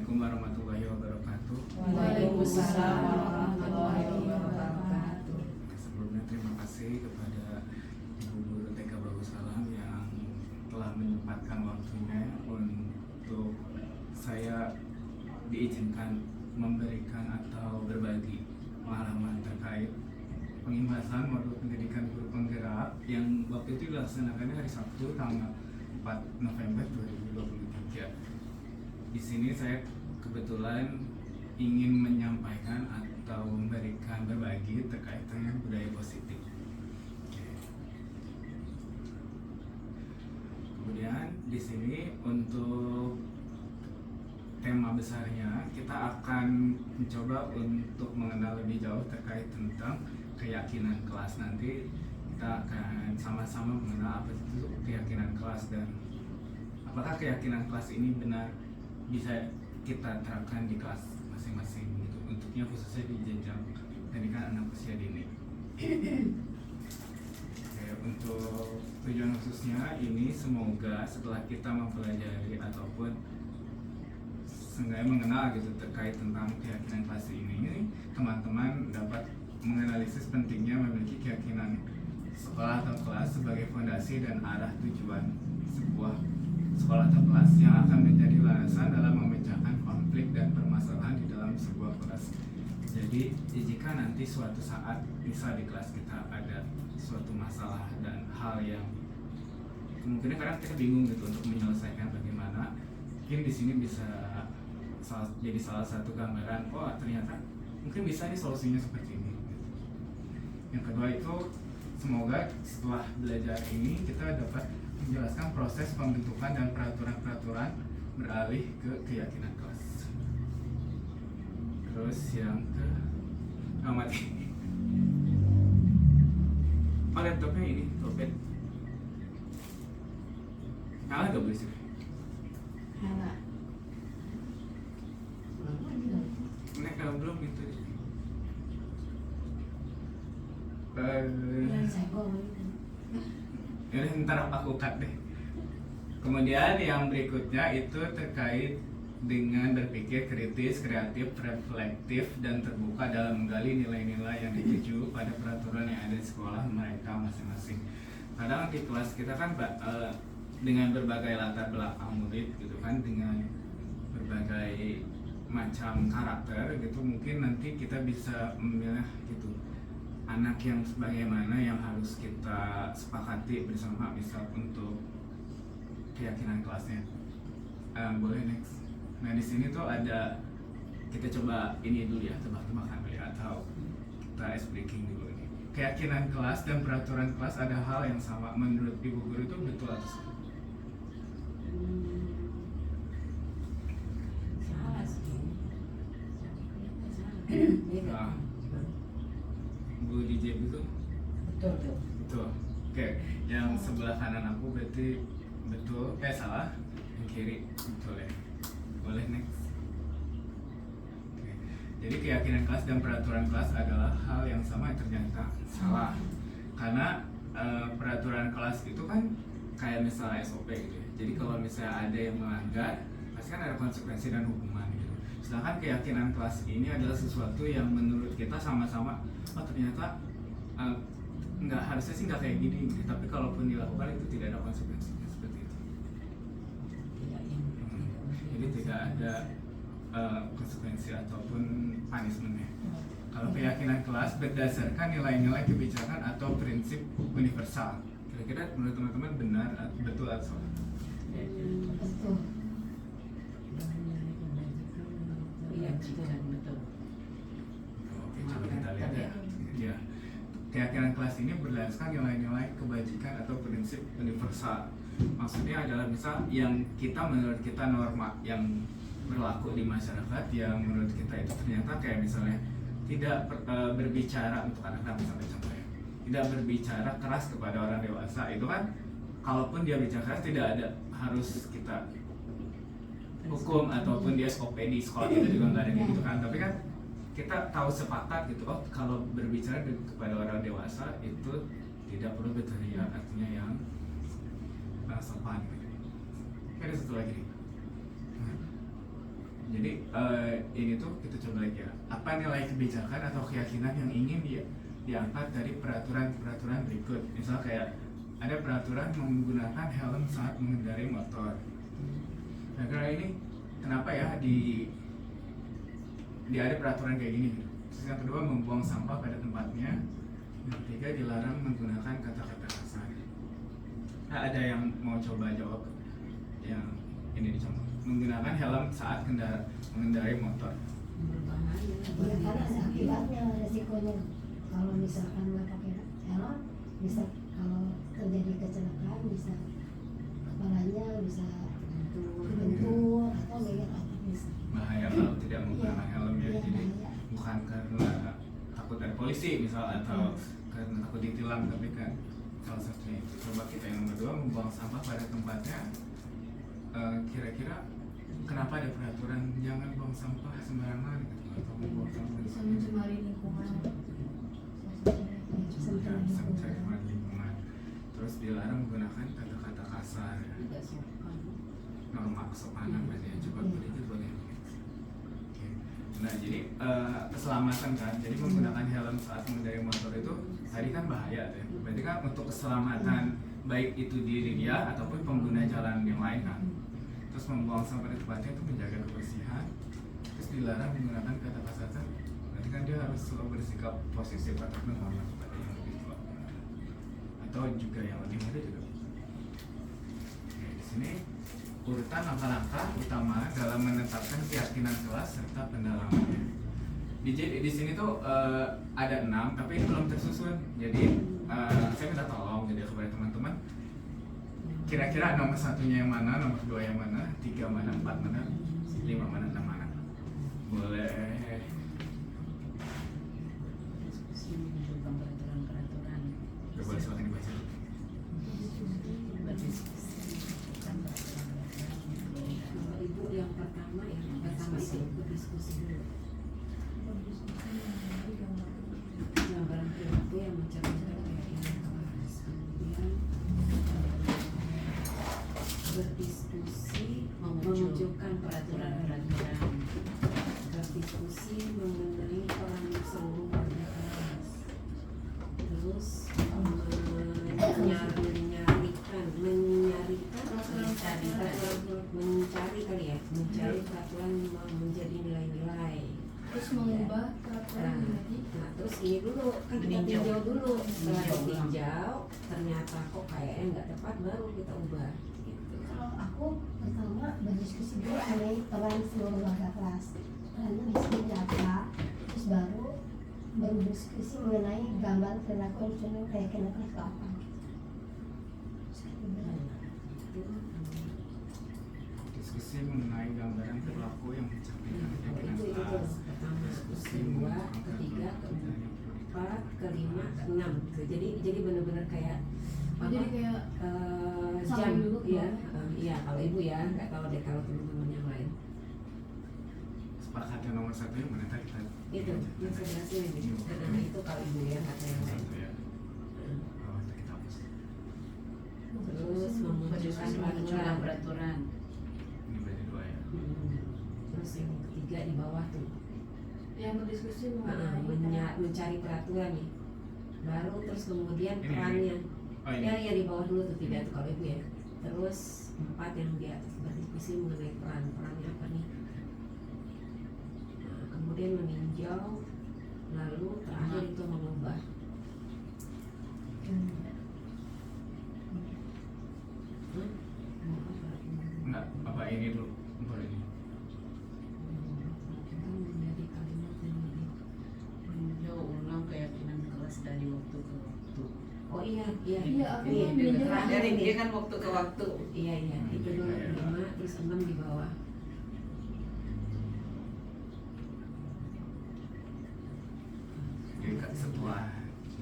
Assalamualaikum warahmatullahi wabarakatuh. Waalaikumsalam warahmatullahi wabarakatuh. Sebelumnya terima kasih kepada Ibu Guru TK Bagusalam yang telah menyempatkan waktunya untuk saya diizinkan memberikan atau berbagi pengalaman terkait pengimbasan modul pendidikan guru penggerak yang waktu itu dilaksanakan hari Sabtu tanggal 4 November 2023. Di sini saya kebetulan ingin menyampaikan atau memberikan berbagi terkait dengan budaya positif. Kemudian di sini untuk tema besarnya kita akan mencoba untuk mengenal lebih jauh terkait tentang keyakinan kelas. Nanti kita akan sama-sama mengenal apa itu keyakinan kelas dan apakah keyakinan kelas ini benar bisa kita terapkan di kelas masing-masing gitu. Untuknya khususnya di jenjang pendidikan anak usia dini. Oke, untuk tujuan khususnya ini semoga setelah kita mempelajari ataupun seenggaknya mengenal gitu terkait tentang keyakinan kelas ini, teman-teman dapat menganalisis pentingnya memiliki keyakinan sekolah atau kelas sebagai fondasi dan arah tujuan sebuah sekolah atau kelas yang akan menjadi landasan dalam memecahkan konflik dan permasalahan di dalam sebuah kelas. Jadi jika nanti suatu saat bisa di kelas kita ada suatu masalah dan hal yang kemungkinan kadang kita bingung gitu untuk menyelesaikan bagaimana, mungkin di sini bisa jadi salah satu gambaran, oh ternyata mungkin bisa nih solusinya seperti ini. Yang kedua itu semoga setelah belajar ini kita dapat menjelaskan proses pembentukan dan peraturan-peraturan beralih ke keyakinan kelas. Terus yang ke mati. Oh, laptopnya ini topet. Nyala gak boleh sih? Nyala. Belum gitu. Ya ntar aku cut deh. Kemudian yang berikutnya itu terkait dengan berpikir kritis, kreatif, reflektif, dan terbuka dalam menggali nilai-nilai yang dituju pada peraturan yang ada di sekolah mereka masing-masing. Kadang di kelas kita kan dengan berbagai latar belakang murid gitu kan, dengan berbagai macam karakter gitu, mungkin nanti kita bisa memilih gitu anak yang sebagaimana yang harus kita sepakati bersama misal untuk keyakinan kelasnya. Boleh next. Nah di sini tuh ada, kita coba ini dulu ya, tebak-tebakan dulu ya, atau kita ice breaking dulu ini. Keyakinan kelas dan peraturan kelas ada hal yang sama menurut Ibu Guru itu betul atau salah? Salah sih. Nah, Bu DJ itu Betul tuh. betul. Oke, yang sebelah kanan aku berarti betul, salah. Yang kiri betul ya. Boleh next. Oke. Jadi keyakinan kelas dan peraturan kelas adalah hal yang sama, ternyata salah. Karena peraturan kelas itu kan kayak misalnya SOP gitu ya. Jadi kalau misalnya ada yang melanggar, pasti kan ada konsekuensi dan hukuman gitu. Sedangkan keyakinan kelas ini adalah sesuatu yang menurut kita sama-sama, oh ternyata nggak, harusnya sih nggak kayak gini, tapi kalaupun dilakukan itu tidak ada konsekuensinya seperti itu. Jadi tidak ada konsekuensi ataupun punishmentnya. Kalau keyakinan kelas berdasarkan nilai-nilai kebijakan atau prinsip universal. Kira-kira menurut teman-teman benar, betul atau salah? Betul. Iya, betul. Oke, coba kita lihat ya. Ya. Keyakinan kelas ini berdasarkan nilai-nilai kebajikan atau prinsip universal. Maksudnya adalah misal yang kita menurut kita norma yang berlaku di masyarakat yang menurut kita itu ternyata kayak misalnya tidak berbicara untuk anak-anak, misalnya contohnya tidak berbicara keras kepada orang dewasa, itu kan kalaupun dia bicara keras tidak ada harus kita hukum ataupun dia SOP di sekolah kita juga nggak ada gitu kan, tapi kan kita tahu sepakat gitu, oh kalau berbicara kepada orang dewasa itu tidak perlu berteriak, artinya yang sopan gitu. Ada satu lagi nih. Jadi ini tuh kita coba lagi ya. Apa nilai kebijakan atau keyakinan yang ingin diangkat dari peraturan-peraturan berikut? Misal kayak ada peraturan menggunakan helm saat mengendarai motor. Nah, ini kenapa ya di ada peraturan kayak gini? Terus yang kedua, membuang sampah pada tempatnya. Yang ketiga, dilarang menggunakan kata-kata kasar. Nah, ada yang mau coba jawab yang ini dicontoh? Menggunakan helm saat mengendarai motor. Berbahaya. Ya karena ada akibatnya, resikonya. Kalau misalkan nggak pakai helm, bisa kalau terjadi kecelakaan bisa kepalanya bisa bentur atau leher apa bisa. Bahaya kalau tidak menggunakan helm ya. Iya, Jadi bahaya. bukan karena takut ada polisi misal atau karena takut ditilang, tapi kan salah satunya itu. Coba kita yang nomor 2, membuang sampah pada tempatnya. Kira-kira kenapa ada peraturan jangan buang sampah sembarangan gitu, atau membuang sampah Bisa mencemari lingkungan. mencemari lingkungan. Terus dilarang menggunakan kata-kata kasar ya. Tidak sopan. Norma kesopanan berarti ya. Coba berikut boleh. Oke. Nah jadi keselamatan kan, jadi menggunakan helm saat mengendarai motor itu tadi kan bahaya ya. Berarti kan untuk keselamatan baik itu diri dia ataupun pengguna jalan yang lain kan. Terus membuang sampah di tempatnya itu menjaga kebersihan. Terus dilarang menggunakan kata kasar. Berarti kan dia harus selalu bersikap positif ataupun ramah kepada yang lebih tua. Atau juga yang lebih muda juga. Oke, di sini urutan langkah-langkah utama dalam menetapkan keyakinan kelas serta pendalamannya. Di sini tuh ada 6 tapi ini belum tersusun. Jadi saya minta tolong jadi kepada teman-teman. Kira-kira nomor 1-nya yang mana, nomor 2 yang mana, 3 mana, 4 mana, 5 mana, 6 mana? Boleh. Diskusi menunjukkan peraturan-peraturan. Coba silakan dibaca. Berdiskusi tentang peraturan-peraturan. Kalau ibu yang pertama itu berdiskusi dulu. Gambaran perilaku yang mencerminkan keyakinan kelas. Kemudian berdiskusi memunculkan peraturan-peraturan. Berdiskusi mengenai peran seluruh warga kelas. Terus mencari peraturan menjadi nilai-nilai. Terus mengubah peraturan menjadi. Nah, terus ini dulu kan kita tinjau dulu. Setelah ditinjau ternyata kok kayaknya nggak tepat, baru kita ubah gitu. Kalau aku pertama berdiskusi dulu mengenai peran seluruh warga kelas, perannya di sini apa, terus baru berdiskusi mengenai gambar perilaku yang sudah keyakinan kelas itu apa. Diskusi mengenai gambaran perilaku yang mencerminkan keyakinan Itu kelas. pertama, terus kedua, ketiga, keempat, kelima, keenam. Jadi benar-benar kayak Jadi kayak jam sampai dulu ya, iya kalau ibu ya, nggak tahu deh kalau teman-teman yang lain. Sepakat yang nomor 1 yang mana tadi kita Itu yang saya jelasin ini. Nah, itu kalau ibu ya, kata yang lain. satu ya. Oh, kita hapus. Terus memunculkan peraturan. Ini berarti 2 ya. Terus yang ketiga di bawah tuh, yang berdiskusi mengenai mencari peraturan nih. Baru terus kemudian Ini. perannya. Oh ini. Ya di bawah dulu tuh, tidak tuh kalau ibu ya. Terus 4 yang di atas berdiskusi mengenai perannya apa nih. Nah, kemudian meninjau, lalu terakhir itu mengubah. Enggak, apa ini dulu? Boleh ini. Menjadi kalimat yang lebih. Meninjau ulang keyakinan kelas dari waktu ke waktu. Oh iya. Iya, aku Iya, meninjau. terakhir Dari ini. dia kan waktu ke waktu. Iya, itu dulu 5, terus 6 di bawah. Jadi setelah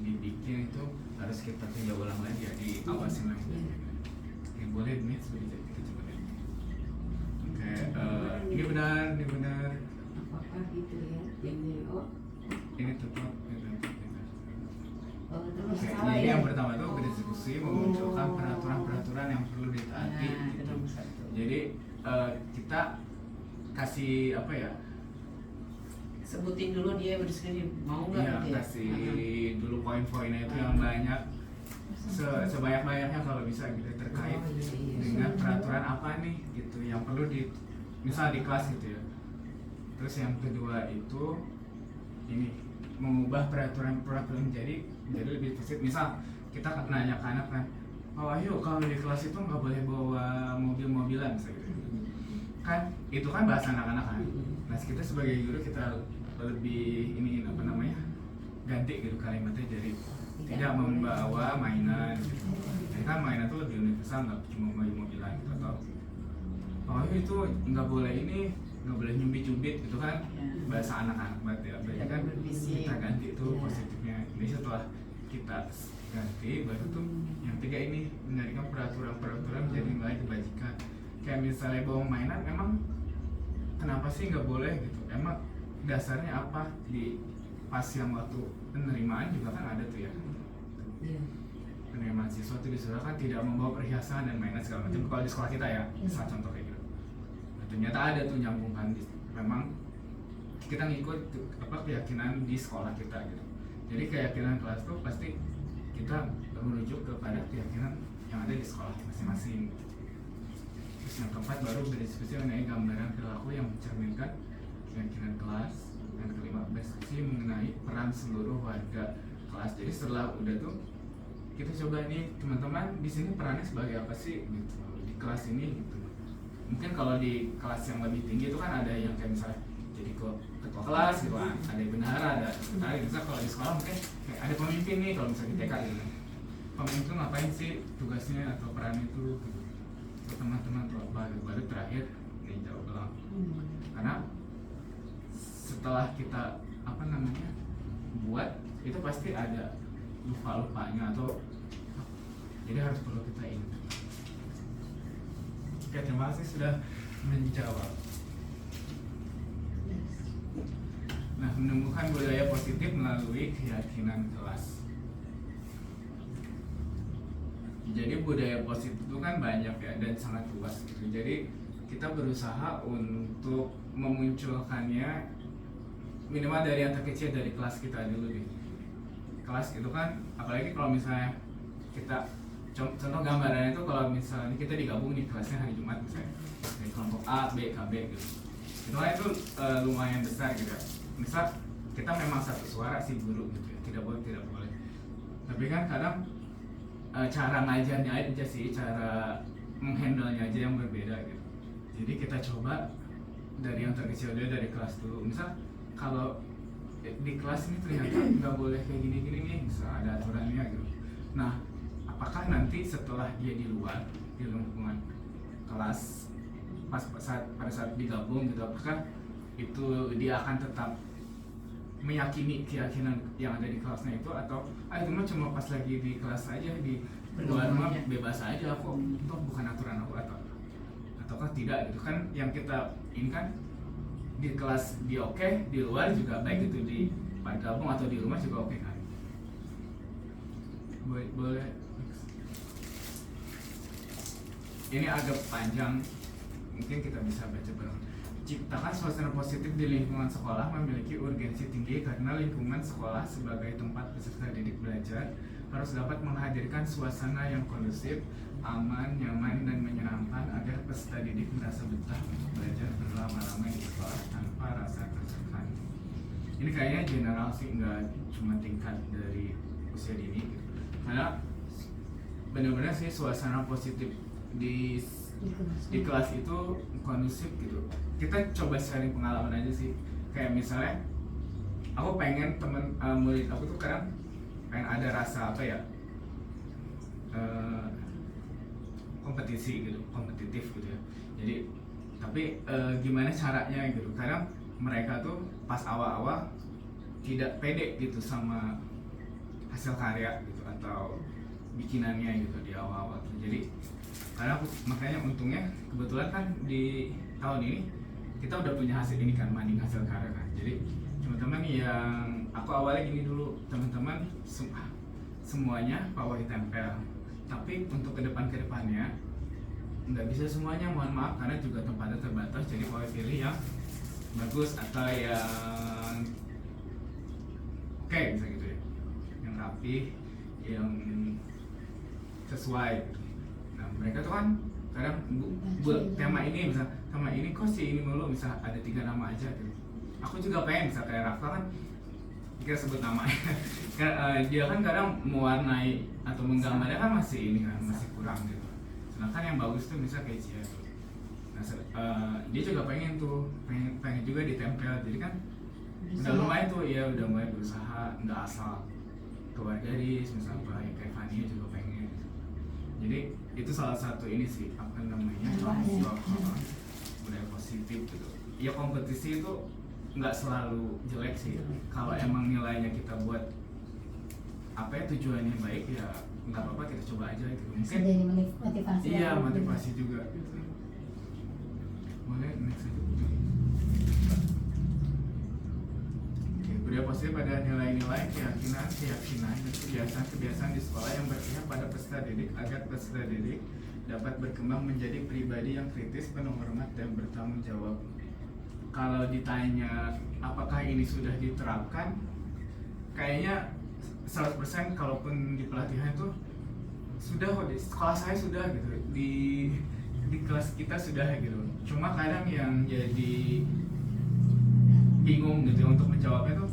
dibikin itu harus kita tinjau ulang lagi ya, diawasin lagi. Oke, boleh nih sedikit kita coba lihat. Oke, ini benar. Apakah gitu ya? Ini Ini tepat. terus Oke, salah jadi ya. yang pertama itu berdiskusi memunculkan peraturan-peraturan yang perlu ditaati. Nah, itu gitu. nomor 1. Jadi kita kasih apa ya, Sebutin dulu dia berdiskusi mau nggak ya gitu ya. kasih dulu poin-poinnya itu yang banyak, sebanyak-banyaknya kalau bisa gitu terkait Oh, iya. dengan peraturan apa nih gitu yang perlu di misal di kelas gitu ya. Terus yang kedua itu ini mengubah peraturan jadi lebih positif. Misal kita nanya ke anak kan, oh ayo kalau di kelas itu nggak boleh bawa mobil-mobilan misalnya gitu. Kan itu kan bahasa anak-anak kan. Nah kita sebagai guru kita lebih ini apa namanya, ganti gitu kalimatnya jadi tidak membawa mainan gitu. Jadi kan mainan itu lebih universal, nggak cuma mobil-mobilan gitu. Atau oh itu nggak boleh ini, nggak boleh nyubit-nyubit gitu kan, Ya. bahasa anak-anak banget ya. Berarti kan Berbisik. kita ganti itu Ya. positifnya. Ini setelah kita ganti baru tuh yang tiga ini menjadikan peraturan-peraturan menjadi nilai kebajikan. Kayak misalnya bawa mainan, emang kenapa sih nggak boleh gitu? Emang dasarnya apa? Di pas yang waktu penerimaan juga kan ada tuh ya, Iya. penerimaan siswa itu disuruh kan tidak membawa perhiasan dan mainan segala macam. Kalau di sekolah kita ya, misal contoh kayak gitu. Nah, ternyata ada tuh nyambungkan memang kita ngikut apa keyakinan di sekolah kita gitu. Jadi keyakinan kelas tuh pasti kita merujuk kepada keyakinan yang ada di sekolah masing-masing. Terus yang keempat baru berdiskusi mengenai gambaran perilaku yang mencerminkan keyakinan kelas. Yang kelima berdiskusi mengenai peran seluruh warga kelas. Jadi setelah udah tuh kita coba nih teman-teman di sini perannya sebagai apa sih gitu di kelas ini gitu. Mungkin kalau di kelas yang lebih tinggi itu kan ada yang kayak misalnya jadi ketua kelas gitu kan, ada yang bendahara, ada sekretaris. Misalnya kalau di sekolah mungkin kayak ada pemimpin nih kalau misalnya di TK gitu. Pemimpin itu ngapain sih tugasnya atau peran itu gitu. Untuk teman-teman tuh apa gitu. Baru terakhir ini jawab doang. Karena setelah kita apa namanya buat itu pasti ada lupa-lupanya atau jadi harus perlu kita ingat. Oke, terima kasih sudah menjawab. Nah, menemukan budaya positif melalui keyakinan kelas. Jadi budaya positif itu kan banyak ya dan sangat luas gitu. Jadi kita berusaha untuk memunculkannya minimal dari yang terkecil dari kelas kita dulu deh. Kelas itu kan apalagi kalau misalnya kita contoh gambarannya itu kalau misalnya kita digabung nih kelasnya hari Jumat misalnya dari kelompok A, B, KB gitu. Itu kan itu lumayan besar gitu. Misal kita memang satu suara sih guru gitu ya, tidak boleh. Tapi kan kadang cara ngajarnya aja sih, cara menghandle-nya aja yang berbeda gitu. Jadi kita coba dari yang terkecil dulu dari kelas dulu. Misal kalau di kelas ini ternyata nggak boleh kayak gini-gini nih, misal ada aturannya gitu. Nah, apakah nanti setelah dia di luar di lingkungan kelas pada saat digabung gitu, apakah itu dia akan tetap meyakini keyakinan yang ada di kelasnya itu atau itu mah cuma pas lagi di kelas aja, di luar mah bebas aja kok, itu bukan aturan aku ataukah tidak gitu kan. Yang kita ini kan di kelas dia oke, di luar juga baik itu di gabung atau di rumah juga oke kan. Boleh. Ini agak panjang, mungkin kita bisa baca bareng. Ciptakan suasana positif di lingkungan sekolah memiliki urgensi tinggi karena lingkungan sekolah sebagai tempat peserta didik belajar harus dapat menghadirkan suasana yang kondusif, aman, nyaman, dan menyenangkan agar peserta didik merasa betah untuk belajar berlama-lama di sekolah tanpa rasa tertekan. Ini kayaknya general sih, nggak cuma tingkat dari usia dini gitu. Karena benar-benar sih suasana positif di kelas itu kondusif gitu. Kita coba sharing pengalaman aja sih. Kayak misalnya aku pengen murid aku tuh kadang pengen ada rasa apa ya, kompetisi gitu, kompetitif gitu ya. Jadi tapi gimana caranya gitu. Kadang mereka tuh pas awal-awal tidak pede gitu sama hasil karya gitu atau bikinannya gitu di awal-awal. Jadi karena makanya untungnya kebetulan kan di tahun ini kita udah punya hasil ini kan, banding hasil karya kan. Jadi teman-teman yang aku awalnya gini dulu, teman-teman semuanya power ditempel. Tapi untuk kedepannya nggak bisa semuanya, mohon maaf karena juga tempatnya terbatas. Jadi power pilih yang bagus atau yang oke bisa gitu ya, yang rapi, yang sesuai gitu. Nah mereka tuh kan kadang tema ini bisa tema ini kok sih ini mulu, bisa ada 3 nama aja gitu. Aku juga pengen bisa kayak Rafa kan, kita sebut namanya dia kan kadang mewarnai atau menggambarnya kan masih ini kan masih kurang gitu. Sedangkan yang bagus tuh bisa kayak Cia tuh. Nah dia juga pengen tuh pengen juga ditempel, jadi kan udah lumayan tuh ya, udah mulai berusaha nggak asal keluar garis misalnya kayak Fania juga pengen. Jadi itu salah satu ini sih apa namanya contoh budaya positif gitu. Ya kompetisi itu nggak selalu jelek sih, kalau emang nilainya kita buat apa ya tujuannya baik ya nggak apa-apa, kita coba aja gitu. Bisa Mungkin jadi motivasi. iya motivasi juga gitu. Boleh next aja. Oke, budaya positif pada nilai-nilai, keyakinan dan kebiasaan di sekolah yang berpihak pada peserta didik agar peserta didik dapat berkembang menjadi pribadi yang kritis, penuh hormat dan bertanggung jawab. Kalau ditanya apakah ini sudah diterapkan, kayaknya 100% kalaupun di pelatihan itu sudah kok, di sekolah saya sudah gitu, di kelas kita sudah gitu. Cuma kadang yang jadi bingung gitu untuk menjawabnya tuh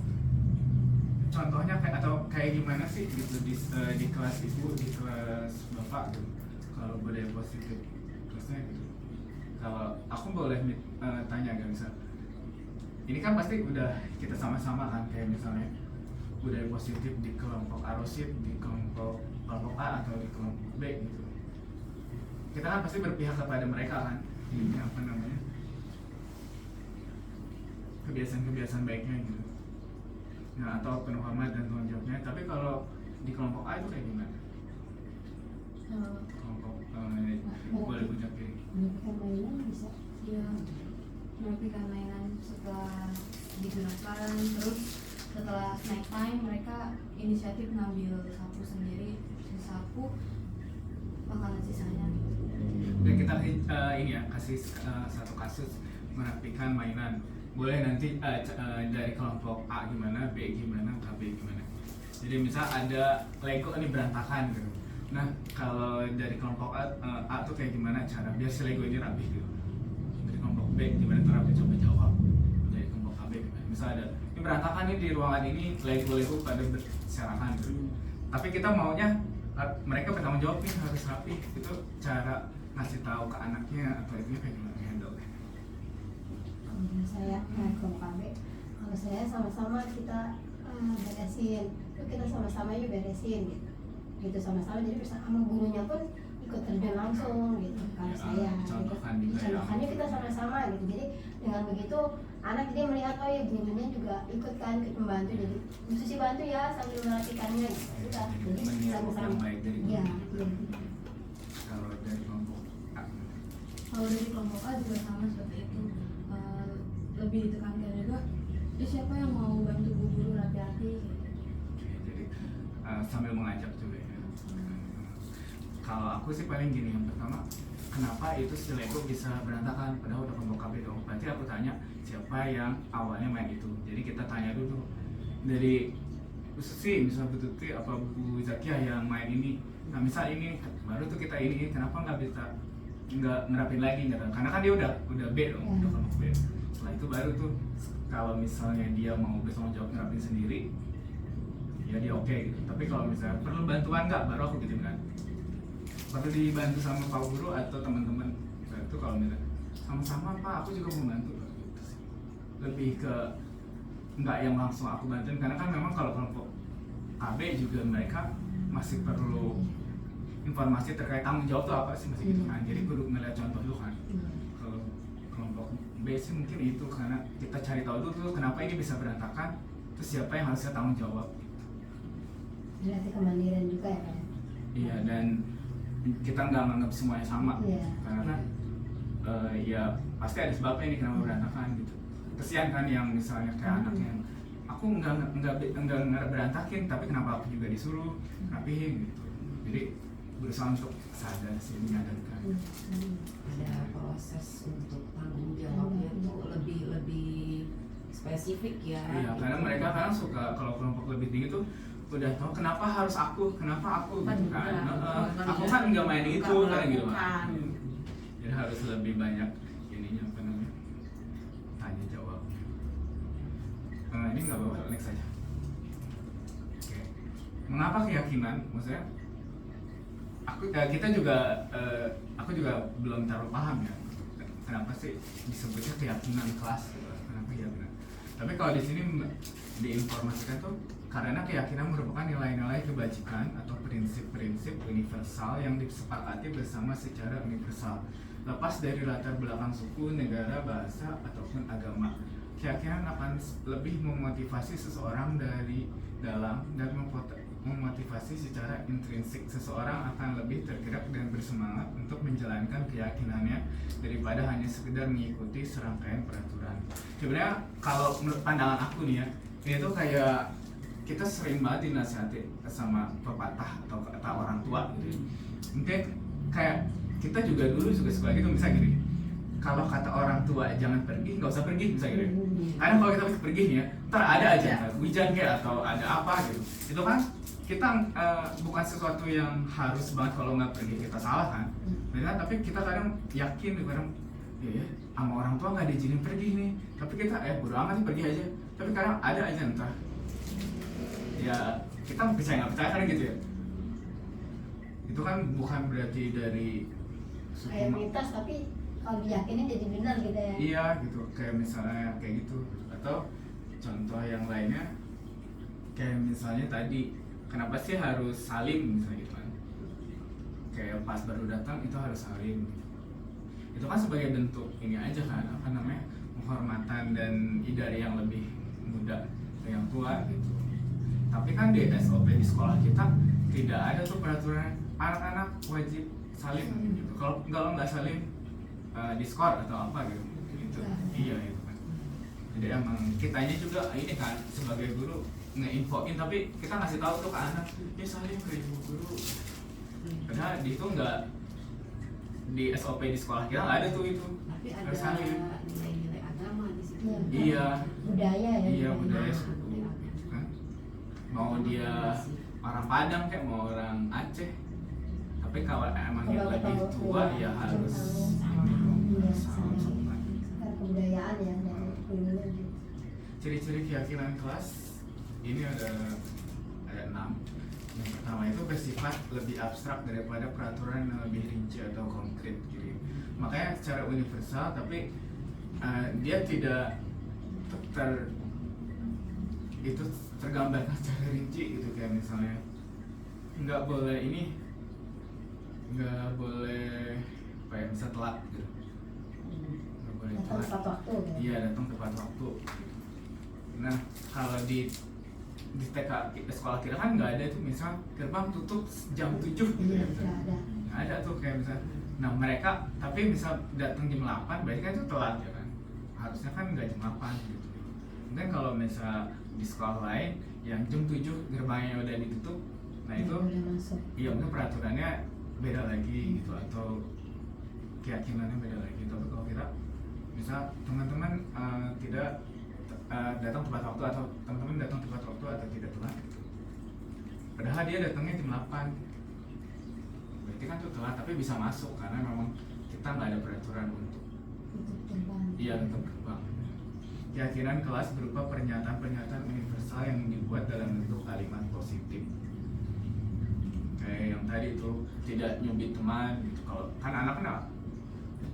contohnya kayak atau kayak gimana sih gitu di kelas ibu, di kelas bapak gitu. Kalau budaya positif terusnya gitu. Kalau aku boleh tanya gak, misal ini kan pasti udah kita sama-sama kan, kayak misalnya budaya positif di kelompok Arosid, di kelompok A atau di kelompok B gitu. Kita kan pasti berpihak kepada mereka kan, ini apa namanya, kebiasaan-kebiasaan baiknya gitu. Nah atau penuh hormat dan tanggung jawabnya. Tapi kalau di kelompok A itu kayak gimana? Kelompok boleh punya kiri. Melakukan mainan bisa. Ya, merapikan mainan setelah digunakan, terus setelah snack time mereka inisiatif ngambil sapu sendiri, sapu makanan sisanya. Dan kita ini ya kasih satu kasus merapikan mainan. Boleh nanti dari kelompok A gimana, B gimana, KB gimana. Jadi misal ada Lego ini berantakan gitu. Nah kalau dari kelompok A tuh kayak gimana cara biar si Lego ini rapi gitu. Dari kelompok B gimana tuh rapi, coba jawab. Dari kelompok KB gimana. Misal ada ini berantakan nih di ruangan ini, Lego pada berserakan gitu. Tapi kita maunya mereka bertanggung jawab nih harus rapi. Itu cara ngasih tahu ke anaknya atau itu kayak gimana handle. Kalau saya kelompok KB, kalau saya sama-sama kita beresin, yuk kita sama-sama yuk beresin gitu sama-sama, jadi bersama gurunya pun ikut terjun langsung gitu. Kalau Ya, saya contohkan gitu, juga ya. contohkannya kita sama-sama gitu. Jadi dengan begitu anak jadi melihat oh ya gurunya juga ikut kan, ikut membantu, jadi Susi bantu ya sambil merapikannya gitu. Udah, jadi Meniru sama-sama. yang baik dari Iya, guru. iya. Kalau dari kelompok A Kalau dari kelompok A juga sama seperti itu. Lebih ditekankan juga, siapa yang mau bantu bu guru rapi-rapi? Oke, jadi sambil mengajak juga ya. Kalau aku sih paling gini, yang pertama kenapa itu si Lego bisa berantakan padahal udah kelompok KB dong. Berarti aku tanya siapa yang awalnya main itu. Jadi kita tanya dulu dari Bu Susi, misal Bu Tuti apa Bu Zakia yang main ini. Nah misal ini baru tuh kita ini kenapa nggak ngerapin lagi gitu. Karena kan dia udah B dong, udah kelompok B. Setelah itu baru tuh kalau misalnya dia mau bertanggung jawab ngerapin sendiri, ya dia oke gitu. Tapi kalau misalnya perlu bantuan nggak, baru aku gitu kan. Perlu dibantu sama Pak Guru atau teman-teman. Itu kalau misalnya sama-sama Pak, aku juga mau bantu. Gitu sih. Lebih ke nggak yang langsung aku bantuin, karena kan memang kalau kelompok KB juga mereka masih perlu informasi terkait tanggung jawab tuh apa sih masih gitu kan. Jadi kudu ngeliat contoh dulu kan. Kalau kelompok B sih mungkin itu karena kita cari tahu dulu tuh kenapa ini bisa berantakan, terus siapa yang harusnya tanggung jawab. Berarti kemandirian juga ya kan? Iya, dan kita nggak menganggap semuanya sama. Iya. Karena kan ya pasti ada sebabnya nih kenapa berantakan gitu. Kesian kan yang misalnya kayak anak yang aku nggak berantakin, tapi kenapa aku juga disuruh rapihin gitu. Jadi berusaha untuk sadar sih, menyadarkan. Ada proses untuk tanggung jawabnya tuh lebih spesifik ya. Iya, karena mereka kadang suka kalau kelompok lebih tinggi tuh udah tahu kenapa harus aku gitu kan. Aku kan nggak main itu kan gitu kan. Jadi harus lebih banyak ininya apa namanya, tanya jawab. Ini nggak bawa, next aja. Oke. Mengapa keyakinan? Maksudnya kita juga aku juga belum terlalu paham ya. Kenapa sih disebutnya keyakinan kelas? Gitu. Kenapa keyakinan? Tapi kalau di sini diinformasikan tuh karena keyakinan merupakan nilai-nilai kebajikan atau prinsip-prinsip universal yang disepakati bersama secara universal, lepas dari latar belakang suku, negara, bahasa, ataupun agama. Keyakinan akan lebih memotivasi seseorang dari dalam dan memotivasi secara intrinsik. Seseorang akan lebih tergerak dan bersemangat untuk menjalankan keyakinannya daripada hanya sekedar mengikuti serangkaian peraturan. Sebenarnya kalau menurut pandangan aku nih ya, ini tuh kayak kita sering banget dinasihati sama pepatah atau kata orang tua gitu. Mungkin kayak kita juga dulu suka gitu, misalnya gini, kalau kata orang tua jangan pergi, nggak usah pergi, misalnya gitu. Karena kalau kita pergi nih ya, ntar ada aja hujan kayak atau ada apa gitu. Itu kan kita bukan sesuatu yang harus banget kalau nggak pergi kita salah kan. Tapi kita kadang yakin, kadang ya sama orang tua nggak diizinin pergi nih, tapi kita bodo amat sih pergi aja. Tapi kadang ada aja entah ya kita percaya nggak percaya kan gitu ya. Itu kan bukan berarti dari kayak mitos, tapi kalau diyakinin jadi benar gitu ya. Iya gitu, kayak misalnya kayak gitu. Atau contoh yang lainnya kayak misalnya tadi, kenapa sih harus salim misalnya gitu kan. Kayak pas baru datang itu harus salim. Itu kan sebagai bentuk ini aja kan, apa namanya, penghormatan dan dari yang lebih muda ke yang tua gitu. Tapi kan di SOP di sekolah kita tidak ada tuh peraturan anak-anak wajib salim gitu. Kalau nggak salim diskor atau apa gitu. Iya itu kan. Jadi emang kitanya juga ini kan sebagai guru ngeinfoin, tapi kita ngasih tahu tuh ke anak, ya salim ke ibu guru. Padahal itu nggak di SOP di sekolah kita nggak ada tuh itu. Tapi ada salim. nilai-nilai agama di situ. Iya. Budaya ya. Iya budaya suku. Kan? Mau dia orang Padang kayak mau orang Aceh, tapi kalau emang yang lebih tua ya harus salam sopan. Kebudayaan ya dari kuliner gitu. Ciri-ciri keyakinan kelas ini ada 6. Yang pertama itu bersifat lebih abstrak daripada peraturan yang lebih rinci atau konkret gitu. Makanya secara universal, tapi dia tidak tergambarkan secara rinci gitu. Kayak misalnya nggak boleh kayak misal telat gitu, nggak boleh Datang telat. tepat waktu gitu. Iya, datang tepat waktu. Nah kalau di TK sekolah kita kan nggak ada tuh, misal gerbang tutup jam 7 gitu. Iya, tidak ada. Nggak ada tuh kayak misal. Nah mereka tapi misal datang jam 8 berarti kan itu telat ya kan, harusnya kan nggak jam 8 gitu. Mungkin kalau misal di sekolah lain yang jam 7 gerbangnya udah ditutup, nah itu Boleh masuk. iya mungkin peraturannya beda lagi gitu, atau keyakinannya beda lagi. Tapi kalau kita misal teman-teman tidak datang tepat waktu, atau teman-teman datang tepat waktu atau tidak telat gitu. Padahal dia datangnya jam 8, berarti kan itu telat, tapi bisa masuk karena memang kita nggak ada peraturan untuk untuk gerbang. Keyakinan kelas berupa pernyataan-pernyataan universal yang dibuat dalam bentuk kalimat positif. Kayak yang tadi itu tidak nyubit teman gitu. Kalau kan anak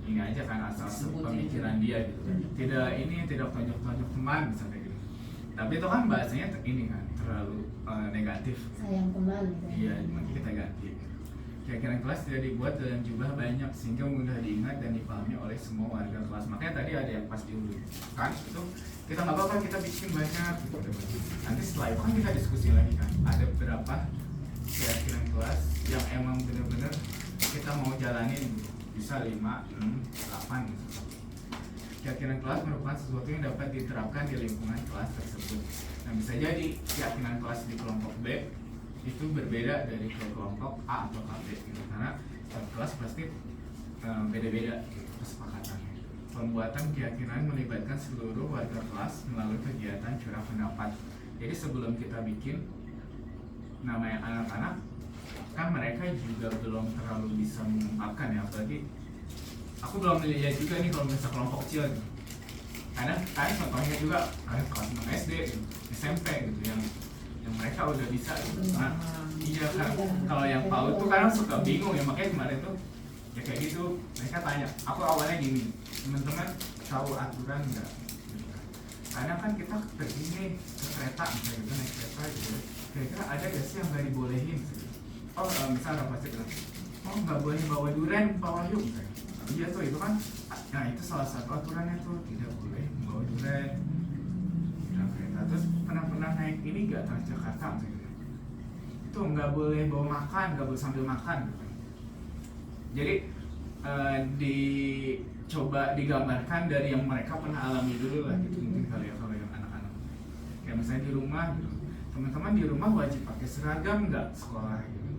ini aja kan asal pemikiran dia gitu kan. Tidak tonjok-tonjok teman misalnya gitu. Tapi itu kan bahasanya ini kan terlalu negatif. Sayang teman gitu. Iya, nanti kita ganti. Keyakinan kelas tidak dibuat dalam jumlah banyak sehingga mudah diingat dan dipahami oleh semua warga kelas. Makanya tadi ada yang pas diulang kan itu kita nggak apa-apa kita bikin banyak gitu. Nanti setelah itu kan kita diskusi lagi kan. Ada berapa keyakinan kelas yang emang benar-benar kita mau jalanin gitu. Bisa 5, 6, 8 gitu. Keyakinan kelas merupakan sesuatu yang dapat diterapkan di lingkungan kelas tersebut. Nah bisa jadi keyakinan kelas di kelompok B itu berbeda dari kelompok A atau KB gitu. Karena setiap kelas pasti beda-beda gitu, kesepakatannya. pembuatan keyakinan melibatkan seluruh warga kelas melalui kegiatan curah pendapat. Jadi sebelum kita bikin namanya anak-anak, kan mereka juga belum terlalu bisa mengungkapkan ya, apalagi aku belum lihat juga nih kalau misalnya kelompok kecil gitu. Kadang contohnya juga kelas 6 SD gitu, SMP gitu yang mereka udah bisa gitu. Nah, iya kan, kalau yang PAUD tuh kadang suka bingung ya, makanya kemarin tuh ya kayak gitu, mereka tanya, aku awalnya gini, teman-teman tahu aturan nggak? Kadang kan kita pergi nih ke kereta, misalnya gitu, naik kereta gitu, kira-kira ada gak sih yang nggak dibolehin? Oh misalnya pasti bilang, oh nggak boleh bawa durian, bawa yuk misalnya. Iya tuh itu kan, nah itu salah satu aturannya tuh, tidak boleh bawa durian dalam kereta. Terus pernah naik ini nggak, Transjakarta misalnya, itu nggak boleh bawa makan, nggak boleh sambil makan gitu. Jadi dicoba digambarkan dari yang mereka pernah alami dulu lah gitu, mungkin kali ya kalau yang anak-anak. Kayak misalnya di rumah gitu, teman-teman di rumah wajib pakai seragam nggak sekolah gitu?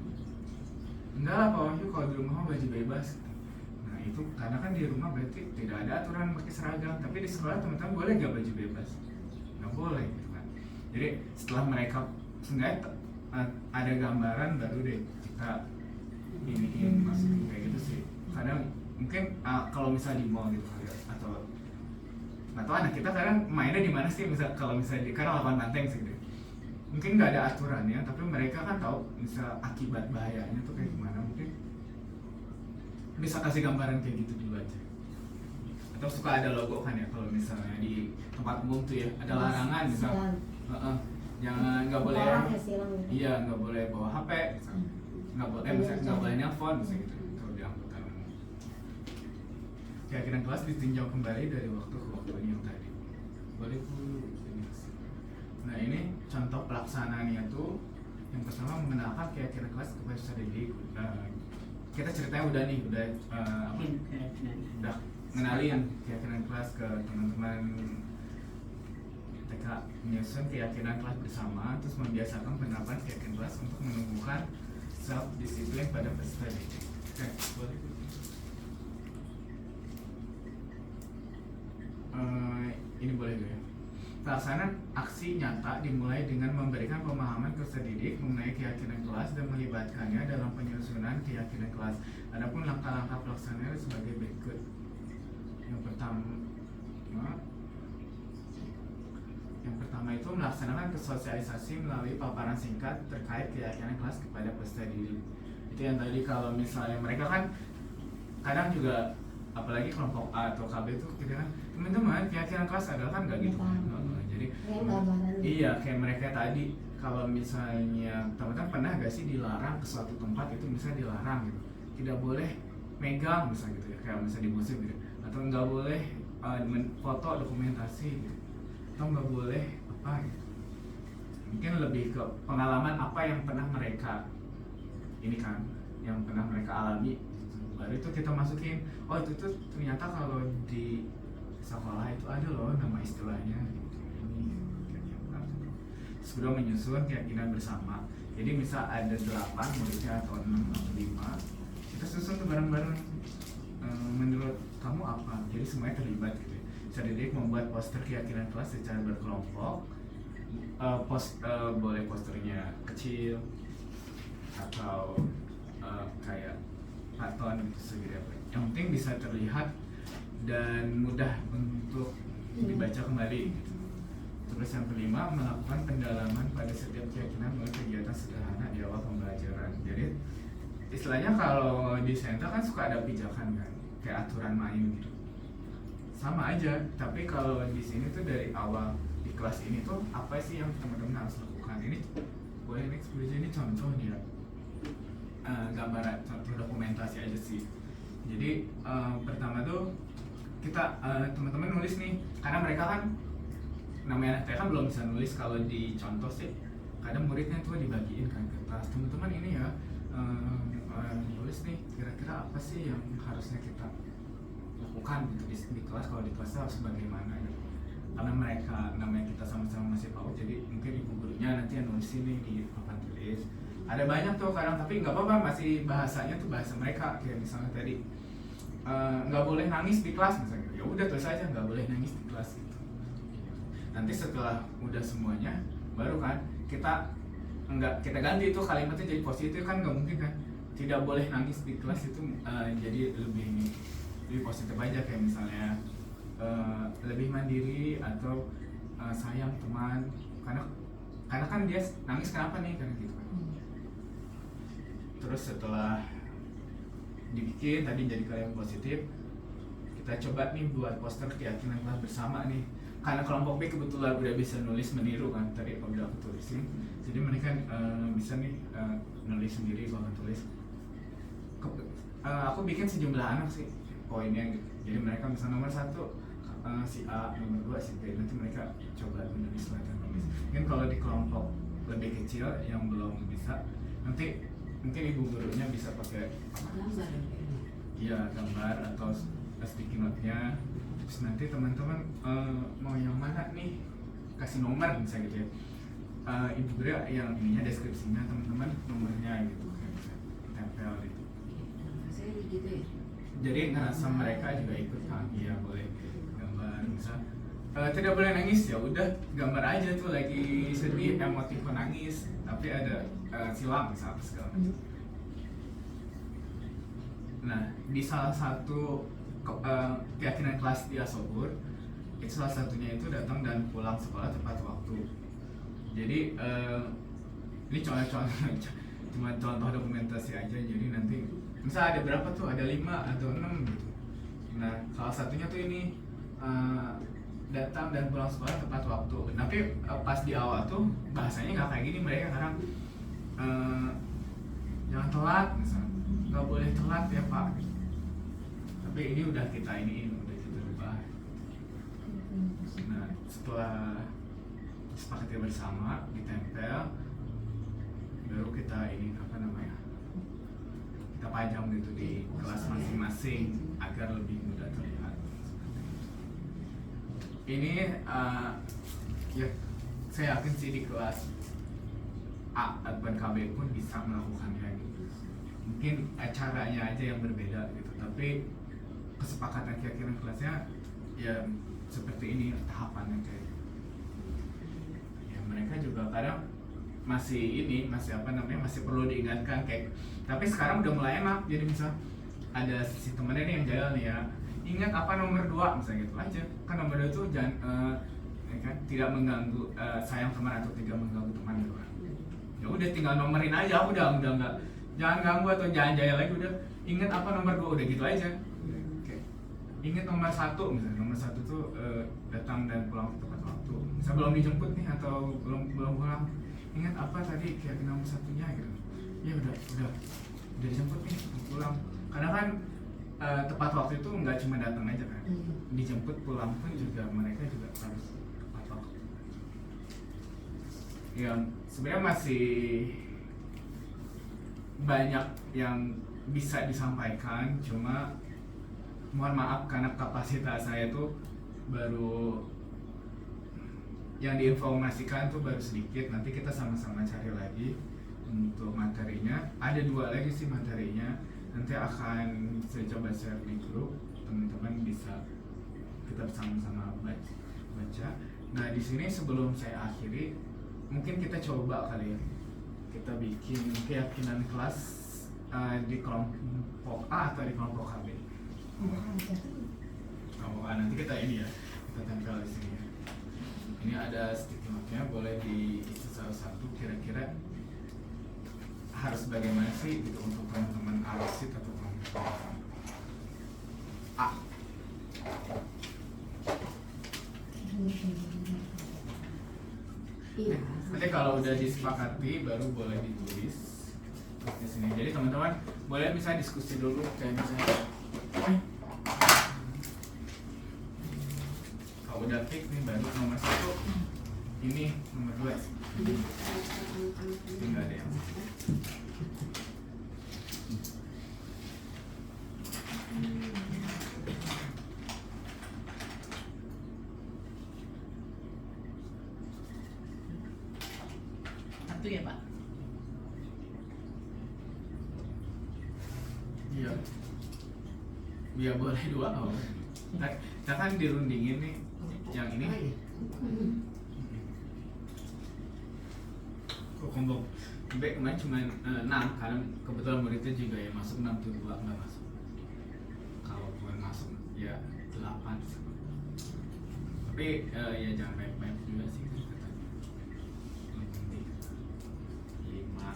Enggak lah Pak Wahyu, kalau di rumah wajib bebas. Nah itu karena kan di rumah berarti tidak ada aturan pakai seragam, tapi di sekolah teman-teman boleh nggak baju bebas? Nggak boleh gitu kan. Jadi setelah mereka seenggaknya ada gambaran, baru deh kita iniin masukin kayak gitu sih. Kadang mungkin kalau misalnya di mall gitu kali ya, atau anak kita kadang mainnya di mana sih, misal kalau misalnya di karena lapangan banteng sih gitu. Mungkin nggak ada aturannya, tapi mereka kan tahu misal akibat bahayanya tuh kayak gimana, mungkin bisa kasih gambaran kayak gitu dulu aja. Atau suka ada logo kan ya, kalau misalnya di tempat umum tuh ya ada larangan misal jangan, nggak boleh, iya nggak boleh bawa HP misalnya, nggak boleh misalnya nggak boleh nelfon misalnya gitu kalau di angkutan umum. Keyakinan kelas ditinjau kembali dari waktu ke waktu ini yang tadi. Boleh Bu. Nah ini contoh pelaksanaannya tuh, yang pertama mengenalkan keyakinan kelas kepada peserta didik. Kita ceritanya udah nih, udah ngenalin keyakinan kelas ke teman-teman TK, menyusun keyakinan kelas bersama, terus membiasakan penerapan keyakinan kelas untuk menumbuhkan self disiplin pada peserta didik. Oke, boleh. Ini boleh gak ya? Pelaksanaan aksi nyata dimulai dengan memberikan pemahaman ke peserta didik mengenai keyakinan kelas dan melibatkannya dalam penyusunan keyakinan kelas. Adapun langkah-langkah pelaksanaannya sebagai berikut. Yang pertama itu melaksanakan sosialisasi melalui paparan singkat terkait keyakinan kelas kepada peserta didik. Itu yang tadi kalau misalnya mereka kan kadang juga, apalagi kelompok A atau KB itu kita kan, teman-teman keyakinan kelas adalah kan nggak gitu. Jadi iya kayak mereka tadi, kalau misalnya teman-teman pernah gak sih dilarang ke suatu tempat itu, misalnya dilarang gitu, tidak boleh megang misalnya gitu ya, kayak misalnya di museum gitu, atau nggak boleh foto dokumentasi gitu, atau nggak boleh apa gitu. Mungkin lebih ke pengalaman apa yang pernah mereka ini kan, yang pernah mereka alami, baru itu kita masukin, oh itu tuh ternyata kalau di sekolah itu ada loh nama istilahnya gitu. Ini sudah menyusun keyakinan bersama. Jadi misal ada 8 muridnya atau 6 atau 5, kita susun tuh bareng-bareng, menurut kamu apa? Jadi semuanya terlibat gitu. Peserta didik membuat poster keyakinan kelas secara berkelompok. Boleh posternya kecil atau kayak karton gitu segede apa. Yang penting bisa terlihat dan mudah untuk dibaca kembali gitu. Terus yang kelima, melakukan pendalaman pada setiap keyakinan melalui kegiatan sederhana di awal pembelajaran. Jadi istilahnya kalau di center kan suka ada pijakan kan, kayak aturan main gitu. Sama aja, tapi kalau di sini tuh dari awal di kelas ini tuh apa sih yang teman-teman harus lakukan. Ini boleh next belajar, ini contoh dia, gambaran, contoh dokumentasi aja sih. Jadi pertama tuh kita teman-teman nulis nih, karena mereka kan namanya anak TK kan belum bisa nulis. Kalau di contoh sih kadang muridnya tuh dibagiin kan ke kelas, teman-teman ini ya nulis nih kira-kira apa sih yang harusnya kita lakukan gitu di kelas. Kalau di kelas harus bagaimana gitu, karena mereka namanya kita sama-sama masih PAUD, jadi mungkin ibu gurunya nanti yang nulis ini di papan tulis. Ada banyak tuh kadang, tapi nggak apa-apa, masih bahasanya tuh bahasa mereka. Kayak misalnya tadi nggak boleh nangis di kelas misalnya, ya ya udah tulis aja nggak boleh nangis di kelas gitu. Nanti setelah udah semuanya baru kan kita ganti itu kalimatnya jadi positif kan, nggak mungkin kan, tidak boleh nangis di kelas itu jadi lebih positif aja, kayak misalnya lebih mandiri atau sayang teman, karena kan dia nangis kenapa nih, karena gitu kan. Terus setelah dibikin tadi jadi kalimat positif, kita coba nih buat poster keyakinan kelas bersama nih, karena kelompok B kebetulan udah bisa nulis meniru kan, tadi udah aku tulisin, jadi mereka bisa nih nulis sendiri, bahkan tulis aku bikin sejumlah anak sih poinnya gitu. Jadi mereka misalnya nomor 1 si A, nomor 2 si B, nanti mereka coba menulis latihan nulis. Mungkin kalau di kelompok lebih kecil yang belum bisa, nanti mungkin ibu gurunya bisa pakai Gambar ya kayaknya. iya gambar atau sticky note-nya. Terus nanti teman-teman mau yang mana nih, kasih nomor misalnya gitu ya, ibu guru yang ininya deskripsinya, teman-teman nomornya gitu, kayak bisa tempel gitu. Saya gitu ya. Jadi ngerasa mereka juga ikut kan, iya boleh gambar misal tidak boleh nangis, ya udah gambar aja tuh lagi sedih, emotif menangis, tapi ada silam misal apa segala macam. Nah di salah satu keyakinan kelas di Asobur itu salah satunya itu datang dan pulang sekolah tepat waktu. Jadi ini cuma contoh dokumentasi aja, jadi nanti misal ada berapa tuh, ada 5 atau 6 gitu. Nah salah satunya tuh ini datang dan pulang sekolah tepat waktu. Tapi pas di awal tuh bahasanya nggak kayak gini, mereka kadang jangan telat misalnya, nggak boleh telat ya Pak. Tapi ini udah kita udah kita ubah. Nah setelah sepakati bersama ditempel, baru kita kita pajang gitu di kelas masing-masing agar lebih mudah terlihat. Ini ya saya yakin sih di kelas A ataupun KB pun bisa melakukannya gitu. Mungkin caranya aja yang berbeda gitu, tapi kesepakatan keyakinan kelasnya ya seperti ini tahapannya kayak. Ya mereka juga kadang masih masih perlu diingatkan kayak, tapi sekarang udah mulai enak. Jadi misal ada si temennya nih yang jahil nih ya, ingat apa nomor 2 misalnya gitu aja kan, nomor 2 itu jangan kan, tidak mengganggu, sayang teman atau tidak mengganggu teman gitu kan. Ya udah tinggal nomorin aja, udah nggak, jangan ganggu atau jangan jahil lagi, udah ingat apa nomor 2, udah gitu aja. Ingat nomor 1 misalnya, nomor 1 tuh datang dan pulang tepat waktu, misal belum dijemput nih atau belum pulang, ingat apa tadi keyakinan nomor 1-nya gitu. Ya udah dijemput nih, pulang. Karena kan tepat waktu itu nggak cuma datang aja kan, dijemput pulang pun juga mereka juga harus tepat waktu. Yang sebenarnya masih banyak yang bisa disampaikan, cuma mohon maaf karena kapasitas saya tuh baru yang diinformasikan tuh baru sedikit. Nanti kita sama-sama cari lagi untuk materinya. Ada 2 lagi sih materinya, nanti akan saya coba share di grup, teman-teman bisa kita sama-sama baca. Nah di sini sebelum saya akhiri, mungkin kita coba kali ya, kita bikin keyakinan kelas di kelompok A atau di kelompok KB. Kelompok A nanti kita kita tempel di sini ya. Ini ada sticky note-nya, boleh diisi salah satu kira-kira harus bagaimana sih gitu untuk teman-teman arsit atau kelompok A. Iya. Nanti kalau udah disepakati baru boleh ditulis di sini. Jadi teman-teman boleh bisa diskusi dulu, kayak misalnya kalau udah fix nih baru nomor 1 ini, nomor 2 tinggal ada yang Satu ya Pak. iya boleh 2 oh. Kita kan dirundingin nih yang ini. Oh, iya. Kok kelompok B kemarin cuma 6 karena kebetulan muridnya juga ya masuk 62 nggak masuk. Kalaupun masuk ya 8. Tapi ya jangan banyak-banyak juga sih kata. 5.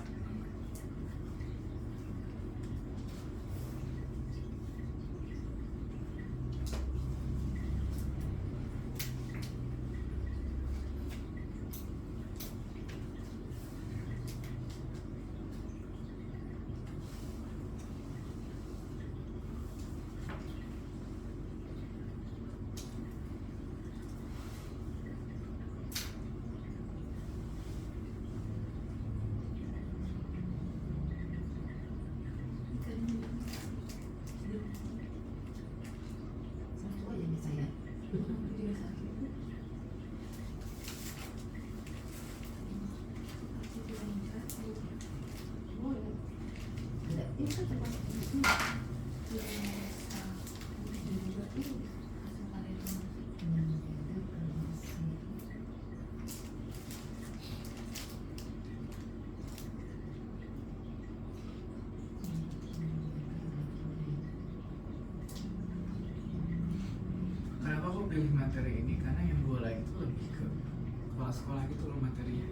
Satu aja nih saya. Juga sakit. Oh, iya. Ada ini kan tempat Kenapa aku pilih materi ini? Karena yang bola itu lebih ke kepala sekolah gitu loh materinya,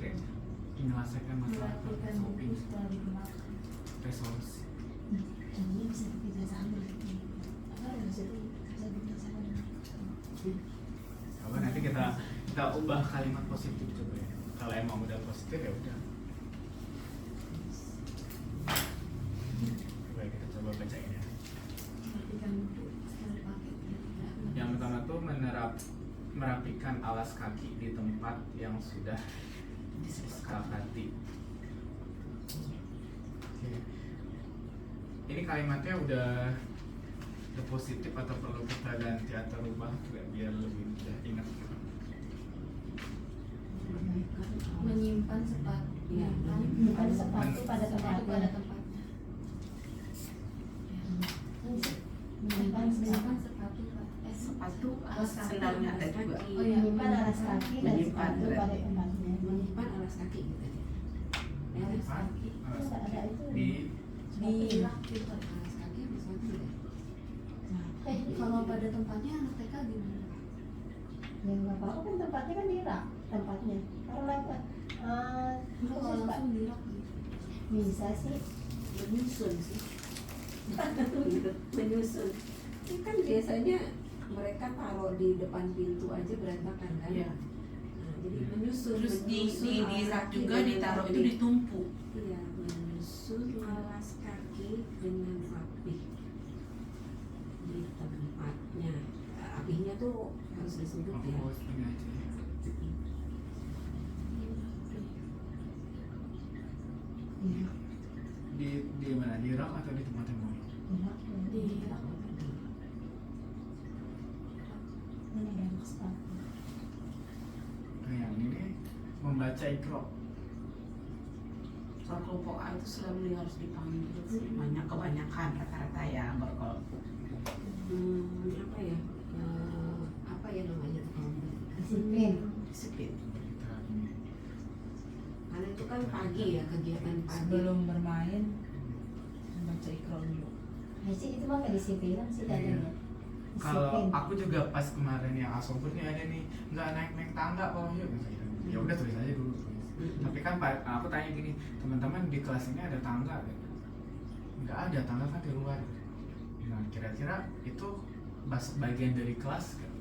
kayak menyelesaikan masalah Melakukan solving, itu setelah digunakan. resolusi. Ini bisa bekerja sama. Apa harus itu bisa bekerja sama. Coba nanti kita ubah kalimat positif coba ya. Kalau emang udah positif ya udah. Coba kita coba bacain ya. Merapikan buku setelah dipakai. Yang pertama tuh merapikan alas kaki di tempat yang sudah disepakati. Oke. Ini kalimatnya udah positif atau perlu kita ganti atau rubah nggak biar lebih mudah ingat? Menyimpan sepatu. Iya, Menyimpan sepatu pada Sepatu pada tempatnya. tempatnya. Menyimpan Menyimpan sepatu Sepatu, alas kaki. sendalnya ada juga. Oh iya. menyimpan alas kaki dan Menyimpan, sepatu pada berarti. tempatnya. menyimpan alas kaki gitu ya. Alas kaki. Alas Itu ada itu. di Di rak gitu. Alas kaki apa sepatu ya? Kalau pada tempatnya anak TK gimana? Ya nggak apa-apa kan tempatnya kan di rak tempatnya. Kalau lewat Enggak, kalau khusus Pak, langsung di rak gitu. bisa sih. Menyusun sih. Menyusun. Ini kan biasanya mereka taruh di depan pintu aja berantakan kan? Iya. Nah, jadi menyusun. Terus di menyusun di alas rak kaki juga dengan ditaruh rapi. itu ditumpuk. Iya, menyusun alas kaki dengan rapi di tempatnya. Rapihnya tuh harus disebut ya. oh, ini aja ya. Iya. Di mana, di rak atau di tempat yang mau? Di rak. Di rak. Ini ada rak sepatu. Nah, yang ini nih, membaca ikro. Kalau kelompok A itu selalu harus dipanggil sih. Banyak kebanyakan rata-rata ya kalau Apa ya? Apa ya namanya tuh? Disiplin. disiplin. Kita ini Karena itu kan pagi ya, kegiatan pagi. Sebelum bermain membaca ikro dulu. Nah, sih itu mah kedisiplinan sih katanya. kalau Disiplin. aku juga pas kemarin yang asobur nih ada nih nggak naik tangga kalau yuk ya udah tulis aja dulu tulis. Tapi kan aku tanya gini, teman-teman di kelas ini ada tangga gitu? Nggak ada, tangga kan di luar. Nah kira-kira itu bagian dari kelas kan?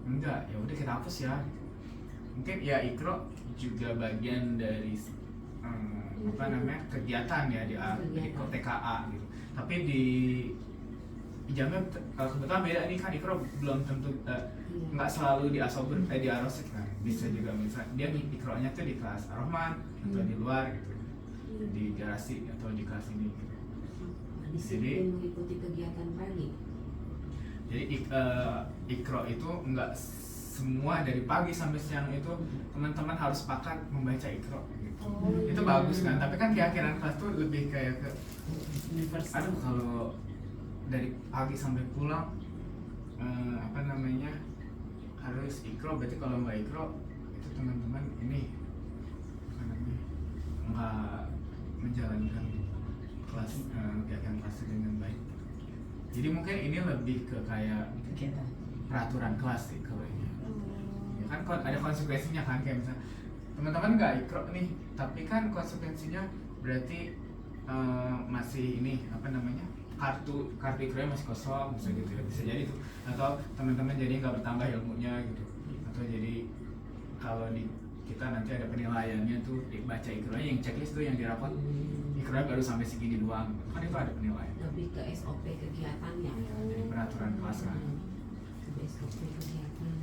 Enggak, ya udah kita hapus ya. Mungkin ya ikro juga bagian dari apa namanya kegiatan ya di ikro TKA gitu. Tapi di jamnya kebetulan beda nih kan, ikro belum tentu nggak selalu di asobur di arosit kan, bisa juga misalnya dia di ikronya tuh di kelas Ar-Rahman atau di luar gitu, di garasi atau di kelas ini gitu. Disiplin mengikuti kegiatan pagi. Jadi ikro itu nggak semua dari pagi sampai siang itu teman-teman harus sepakat membaca ikro gitu. Oh, Itu iya. bagus kan, tapi kan keyakinan kelas tuh lebih kayak ke Universal. aduh kalau dari pagi sampai pulang apa namanya harus ikro, berarti kalau nggak ikro itu teman-teman ini apa namanya nggak menjalankan kelas kegiatan kelas dengan baik. Jadi mungkin ini lebih ke kayak kegiatan. peraturan kelas sih kalau ini. Ya kan ada konsekuensinya kan, kayak misalnya teman-teman nggak ikro nih, tapi kan konsekuensinya berarti masih ini apa namanya kartu ikronya masih kosong, bisa gitu ya, bisa jadi tuh, atau teman-teman jadi nggak bertambah ilmunya gitu, atau jadi kalau di kita nanti ada penilaiannya tuh baca ikronya yang checklist tuh yang dirapot ikronya baru sampai segini doang, kan itu ada penilaian. Lebih ke SOP kegiatannya. Jadi peraturan kelas kan. Lebih SOP kegiatan.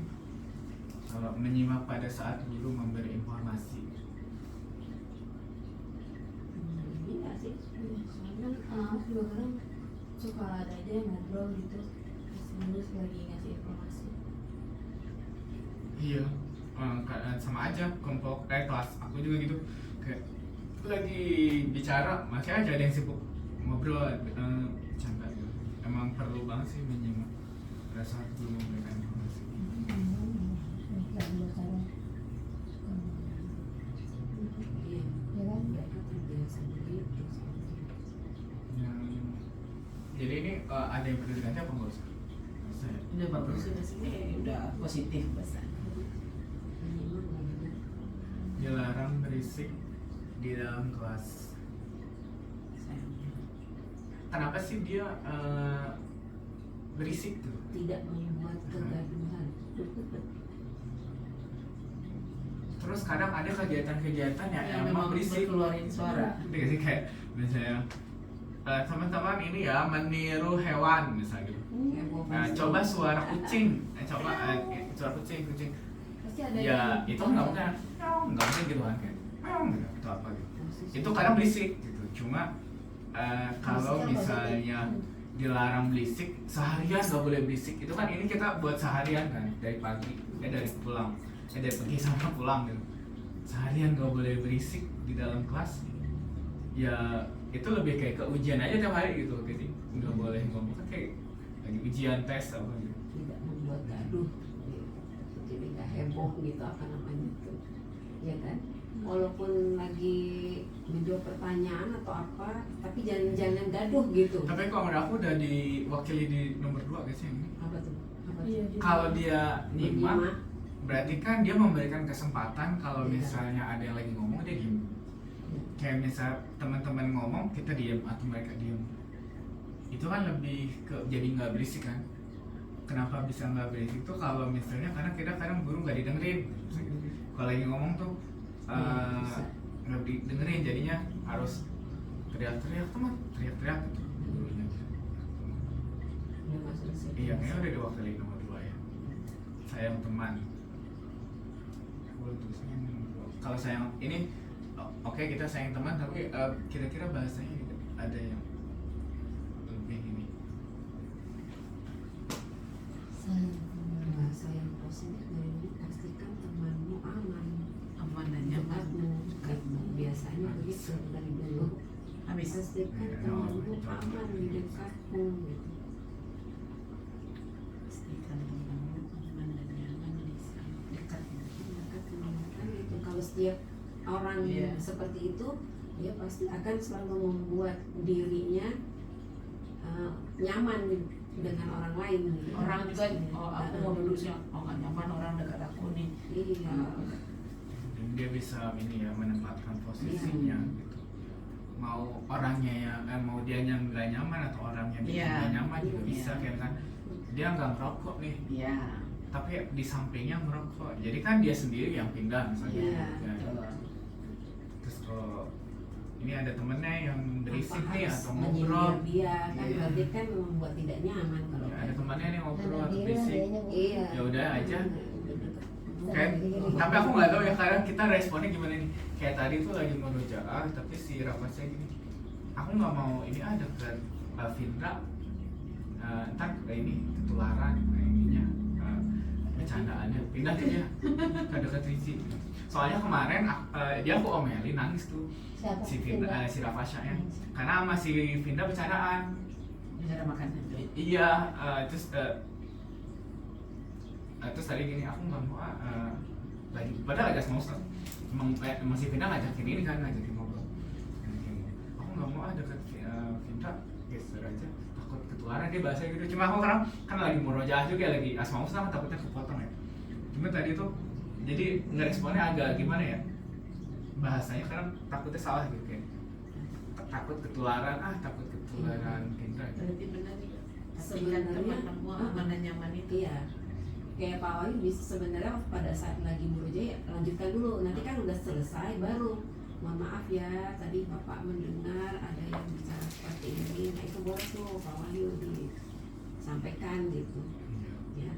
Kalau menyimak pada saat guru memberi informasi. Iya sih. Soalnya anak juga kadang suka ada aja yang ngobrol gitu terus lagi ngasih informasi. Iya, sama aja kelompok kelas aku juga gitu, kayak lagi bicara masih aja ada yang sibuk ngobrol, bercanda gitu. Emang perlu banget sih menyimak pada saat guru memberikan informasi. Iya. Ya kan? Mereka terbiasa begitu. Jadi ini ada yang perlu diganti apa nggak usah? Saya. Udah bagus sudah sih, udah positif bahasa. Minimal nggak benar. Dilarang berisik di dalam kelas. Kenapa sih dia berisik tuh? Tidak membuat kegaduhan. Terus kadang ada kegiatan-kegiatan yang emang berisik. keluarin suara. Jadi kayak misalnya teman-teman ini ya meniru hewan misalnya gitu. Heboh Nah, pasti. coba suara kucing, suara kucing. Pasti ada Ya yang itu nggak mungkin gitu kan kayak gitu, itu apa gitu. Itu kadang berisik gitu. Cuma kalau misalnya dilarang berisik seharian nggak boleh berisik, itu kan ini kita buat seharian kan, dari pagi dari pulang dari pagi sampai pulang gitu, seharian nggak boleh berisik di dalam kelas. Ya itu lebih kayak ke ujian aja tiap hari gitu, jadi nggak boleh ngomong kan kayak lagi ujian tes apa gitu. Tidak membuat gaduh. Jadi nggak heboh gitu apa namanya itu. Ya kan? Walaupun lagi menjawab pertanyaan atau apa, tapi jangan gaduh gitu. Tapi kalau menurut aku udah diwakili di nomor 2 guys ini. Apa tuh? Apa tuh? Iya, Kalau dia nyimak, Menyimak. berarti kan dia memberikan kesempatan kalau Iya. misalnya ada yang lagi ngomong dia diem. Kayak misal teman-teman ngomong kita diem atau mereka diem. Itu kan lebih ke jadi nggak berisik kan. Kenapa bisa nggak berisik tuh kalau misalnya karena kita kadang guru nggak didengerin. Kalau lagi ngomong tuh Bisa. nggak didengerin, jadinya harus teriak-teriak teman, teriak-teriak gitu gurunya. Udah masuk sih. Iya, kayaknya udah diwakili nomor 2 ya. Sayang teman. Kalau sayang ini, oke, kita sayang teman, tapi kira-kira bahasanya gitu, ada yang lebih ini. Bahasa yang positif dari ini, pastikan temanmu aman. Aman dan nyaman. Dekatmu. Biasanya begitu dari dulu. Habis. Pastikan temanmu aman di dekatmu. Gitu. Pastikan temanmu aman dan nyaman bisa dekat. Dekat kan itu. Kalau setiap orang Iya. seperti itu, dia pasti akan selalu membuat dirinya nyaman dengan orang lain. Gitu. Orang juga, oh aku mau duduk sih, oh nggak nyaman orang dekat aku nih. Iya. Dan dia bisa ini ya menempatkan posisinya gitu. Mau orangnya yang mau dia yang nggak nyaman atau orangnya dia Iya. nggak nyaman juga Iya. bisa, kayak kan dia nggak merokok nih, Iya. tapi di sampingnya merokok, jadi kan dia sendiri yang pindah misalnya. Iya, Ya. betul. Terus kalau ini ada temennya yang berisik Tanpa nih harus atau menyindir ngobrol, dia kan Iya. berarti kan membuat tidak nyaman kalau ya, ada temannya nih ngobrol atau Diri berisik, iya ya udah aja. Bukan. Kayak, tapi aku nggak tahu ya kadang kita responnya gimana nih. Kayak tadi tuh lagi mau dojaah, tapi si Rafasnya gini, aku nggak mau ini ada ke Vindra, ntar kayak ini ketularan ininya, bercandaannya pindah tuh dia ke dekat Rizky. Soalnya kemarin dia aku omelin nangis tuh Siapa? si Vindra, si Rafasnya ya, karena sama si Vindra bercandaan. Cara makannya. Iya, terus tadi gini, aku nggak mau lagi, padahal agak mau emang masih Vinta ngajakin ini kan, ngajakin ngobrol. Aku nggak mau deket Vinta, geser aja, takut ketularan dia bahasa gitu. Cuma aku sekarang kan lagi murojaah juga, lagi asmaul husna, takutnya kepotong ya. Cuma tadi tuh jadi ngeresponnya agak gimana ya, bahasanya karena takutnya salah gitu kayak takut ketularan, takut ketularan Vinta. Berarti benar nih. Pastikan teman semua aman dan nyaman itu. Iya, kayak Pak Wahyu bisa sebenarnya pada saat lagi murojaah ya lanjutkan dulu, nanti kan udah selesai baru mohon maaf ya tadi Bapak mendengar ada yang bicara seperti ini, nah itu boleh tuh Pak Wahyu disampaikan gitu ya.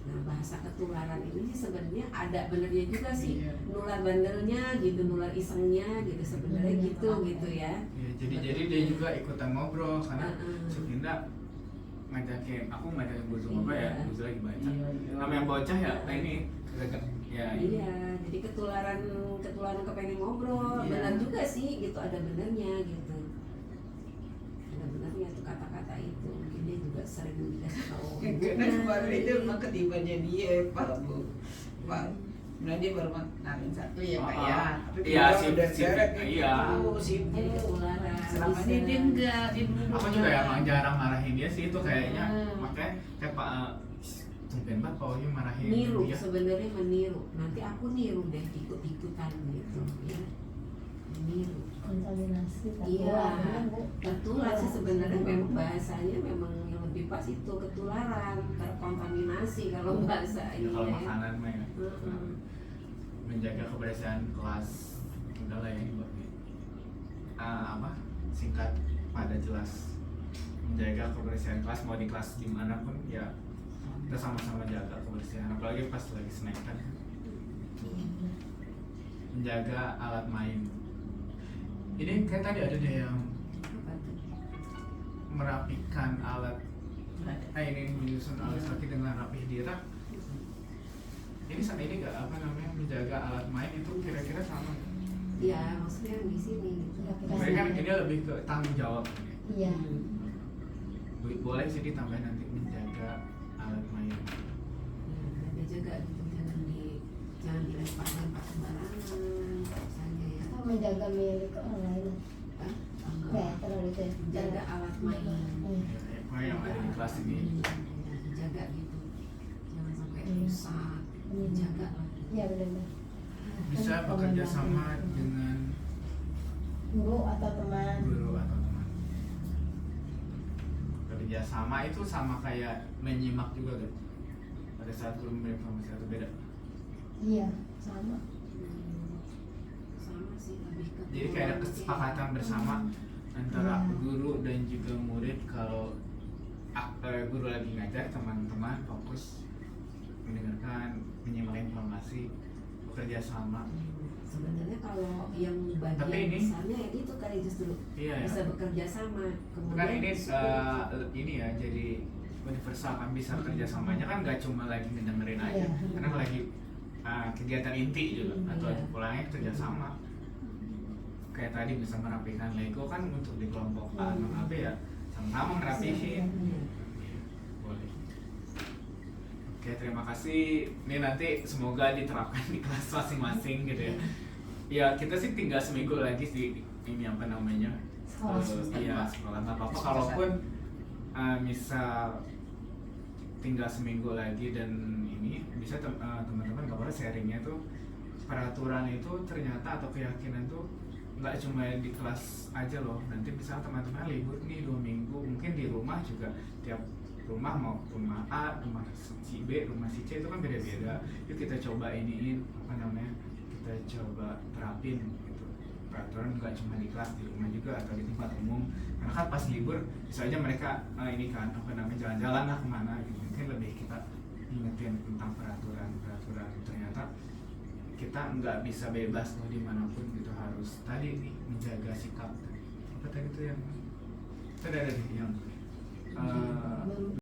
Nah bahasa ketularan ini sih sebenarnya ada benernya juga sih, Iya. nular bandelnya gitu, nular isengnya gitu sebenarnya gitu ya. Ya, jadi dia juga ikutan ngobrol karena si Vinta ngajakin, aku ngajakin Buzu ngobrol ya, Iya. Buzu lagi baca. Iya. Namanya bocah ya, nah ini ya Iya, jadi ketularan kepengen ngobrol, Iya. benar juga sih gitu, ada benernya gitu, ada benernya tuh kata-kata itu, mungkin dia juga sering dikasih tahu. Karena kemarin itu emang ketibannya dia Pak Bu. Pak, nah dia baru makan satu ya Pak ya. Tapi Iya, kita udah sibuk, seret iya. itu sibuk. Jadi ketularan. Selama ini dia enggak, dia dulu. aku juga emang jarang marahin dia sih, itu kayaknya Hmm. makanya kayak Pak tumpen banget Pak Wahyu marahin Niru, dia. sebenarnya meniru. Nanti aku niru deh, ikut-ikutan gitu ya. Niru. kontaminasi Iya, tertular, Bu. ketularan sih sebenarnya memang bahasanya memang yang lebih pas itu ketularan, terkontaminasi kalau bahasa Ya, ini kalau ya. makanan mah ya. Mm-mm. Menjaga kebersihan kelas, udahlah ya ini apa singkat pada jelas, menjaga kebersihan kelas mau di kelas dimanapun ya kita sama-sama jaga kebersihan, apalagi pas lagi snack kan. Menjaga alat main, ini kayak tadi ada deh yang Apa tuh? merapikan alat, ini menyusun alat kaki dengan rapih di rak. Ini sama ini gak apa namanya menjaga alat main itu kira-kira sama nggak? Ya, maksudnya yang di sini gitu. Sebenarnya kan ini lebih ke tanggung jawab ini. Iya. Boleh sih ditambahin nanti menjaga alat main. Ya, ada juga gitu, jangan dilempar-lempar sembarangan misalnya ya. Atau menjaga milik orang lain. Hah? Kayak terlalu itu ya. Jaga alat main. Ya, yang ada di kelas ini. Ya, dijaga gitu, jangan sampai Hmm. rusak, dijaga lah. Iya benar-benar. Bisa bekerja sama dengan guru atau teman. guru atau teman. Bekerja sama itu sama kayak menyimak juga kan? Pada saat guru memberi informasi atau beda? Iya sama. Sama sih, lebih ke Jadi kayak ada kesepakatan bersama antara Iya. guru dan juga murid kalau guru lagi ngajar, teman-teman fokus mendengarkan, menyimak informasi, bekerja sama. Sebenarnya kalau yang Tapi bagian ini- besarnya ya itu kali justru Iya ya. bisa bekerja sama. Kan ini Kemudian ini ya jadi universal kan, bisa kerjasamanya kan nggak cuma lagi ngedengerin aja, Iya. karena lagi kegiatan inti juga atau Iya. pulangnya kerjasama. Kayak tadi bisa merapikan Lego kan untuk di kelompok A dan AB ya sama-sama ngerapihin. Iya. Boleh. Oke, terima kasih. Ini nanti semoga diterapkan di kelas masing-masing gitu ya. Ya kita sih tinggal seminggu lagi sih ini apa namanya. Sekolah. Iya, sekolah nggak apa-apa. Kalaupun misal tinggal seminggu lagi dan ini bisa teman-teman nggak apa-apa sharingnya tuh peraturan itu ternyata atau keyakinan tuh nggak cuma di kelas aja loh. Nanti misalnya teman-teman libur nih 2 minggu, mungkin di rumah juga tiap rumah mau rumah A, rumah si B, rumah si C itu kan beda-beda. Yuk kita coba iniin apa namanya, kita coba terapin gitu. Peraturan nggak cuma di kelas, di rumah juga atau di tempat umum. Karena kan pas libur bisa aja mereka ini kan apa namanya jalan-jalan lah kemana gitu. Mungkin lebih kita ingetin tentang peraturan ternyata kita nggak bisa bebas loh dimanapun gitu, harus tadi nih menjaga sikap apa tadi itu yang tadi ada nih yang